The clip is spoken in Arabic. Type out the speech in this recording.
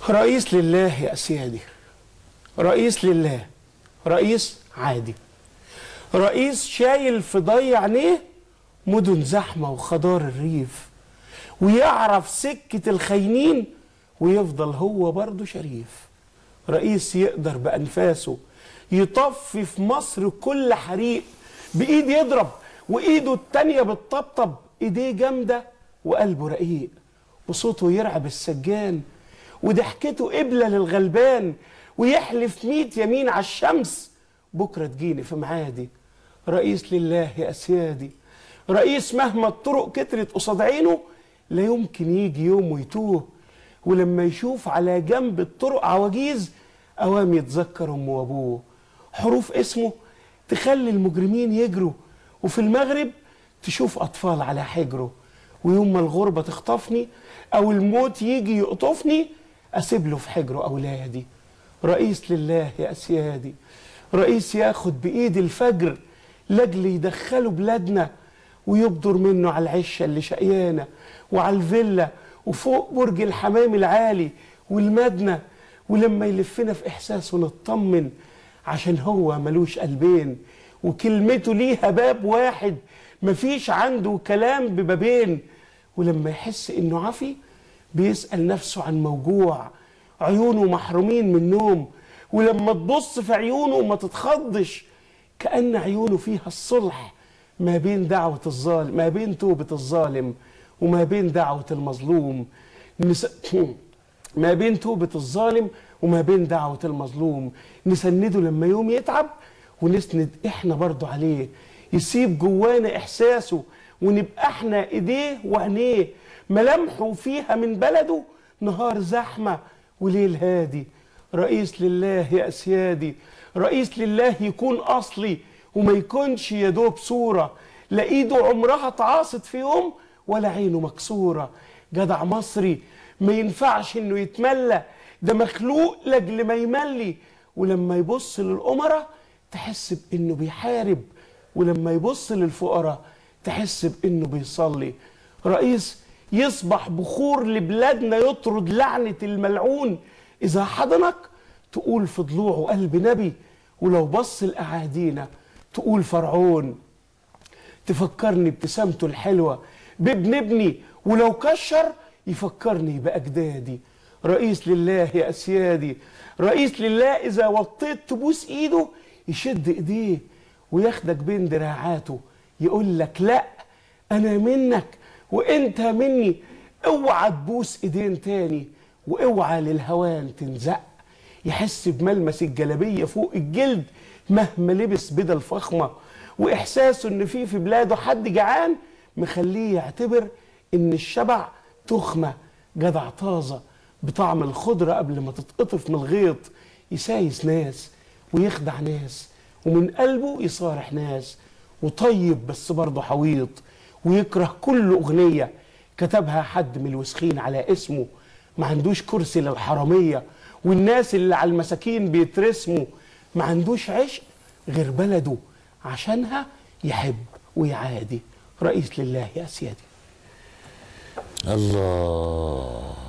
رئيس لله يا أسيادي، رئيس لله، رئيس عادي، رئيس شايل في ضي عينيه مدن زحمة وخضار الريف، ويعرف سكة الخاينين ويفضل هو برضه شريف. رئيس يقدر بأنفاسه يطفي في مصر كل حريق، بإيد يضرب وإيده التانية بتطبطب، إيديه جامدة وقلبه رقيق، وصوته يرعب السجان، وضحكته قبلة للغلبان، ويحلف 100 يمين على الشمس بكرة تجيني في معادي. رئيس لله يا أسيادي، رئيس مهما الطرق كترت قصاد عينه لا يمكن يجي يوم ويتوه، ولما يشوف على جنب الطرق عواجيز أوام يتذكر أمه وأبوه. حروف اسمه تخلي المجرمين يجروا، وفي المغرب تشوف أطفال على حجره، ويوم ما الغربة تخطفني أو الموت يجي يقطفني أسيب له في حجره أولادي. رئيس لله يا أسيادي، رئيس ياخد بإيد الفجر لأجل يدخله بلادنا، ويبدر منه على العشة اللي شقيانة، وعلى الفيلا وفوق برج الحمام العالي والمدنة، ولما يلفنا في إحساسه نطمن عشان هو ملوش قلبين، وكلمته ليها باب واحد مفيش عنده كلام ببابين. ولما يحس إنه عفي بيسأل نفسه عن موجوع عيونه محرومين من النوم، ولما تبص في عيونه ما تتخضش كأن عيونه فيها الصلح ما بين دعوة الظالم، ما بين توبة الظالم وما بين دعوة المظلوم. ما بين توبة الظالم وما بين دعوة المظلوم. نسنده لما يوم يتعب ونسند احنا برضو عليه، يسيب جوانا احساسه ونبقى احنا ايديه وعينيه، ملامحه فيها من بلده نهار زحمة وليل هادي. رئيس لله يا أسيادي، رئيس لله يكون أصلي وما يكونش يدوب صورة، لا ايده عمرها تعاصت في يوم ولا عينه مكسورة. جدع مصري ما ينفعش انه يتملى، ده مخلوق لاجل ما يملي، ولما يبص للأمراء تحس بانه بيحارب، ولما يبص للفقراء تحس بانه بيصلي. رئيس يصبح بخور لبلادنا يطرد لعنة الملعون، إذا حضنك تقول في ضلوعه قلب نبي، ولو بص لأعادينا تقول فرعون. تفكرني ابتسامته الحلوة بابن ابني، ولو كشر يفكرني بأجدادي. رئيس لله يا أسيادي، رئيس لله إذا وطيت تبوس إيده يشد إيديه وياخدك بين دراعاته، يقول لك لا أنا منك وإنت مني، اوعى تبوس إيدين تاني واوعى للهوان تنزق. يحس بملمس الجلابية فوق الجلد مهما لبس بدل فخمة، وإحساسه إن في بلاده حد جعان مخليه يعتبر إن الشبع تخمة. جدع طازة بطعم الخضرة قبل ما تتقطف من الغيط، يسايس ناس ويخدع ناس ومن قلبه يصارح ناس، وطيب بس برضه حويط، ويكره كل أغنية كتبها حد من الوسخين على اسمه. ما عندوش كرسي للحرامية والناس اللي على المساكين بيترسموا، ما عندوش عشق غير بلده عشانها يحب ويعادي. رئيس لله يا سيادي. الله.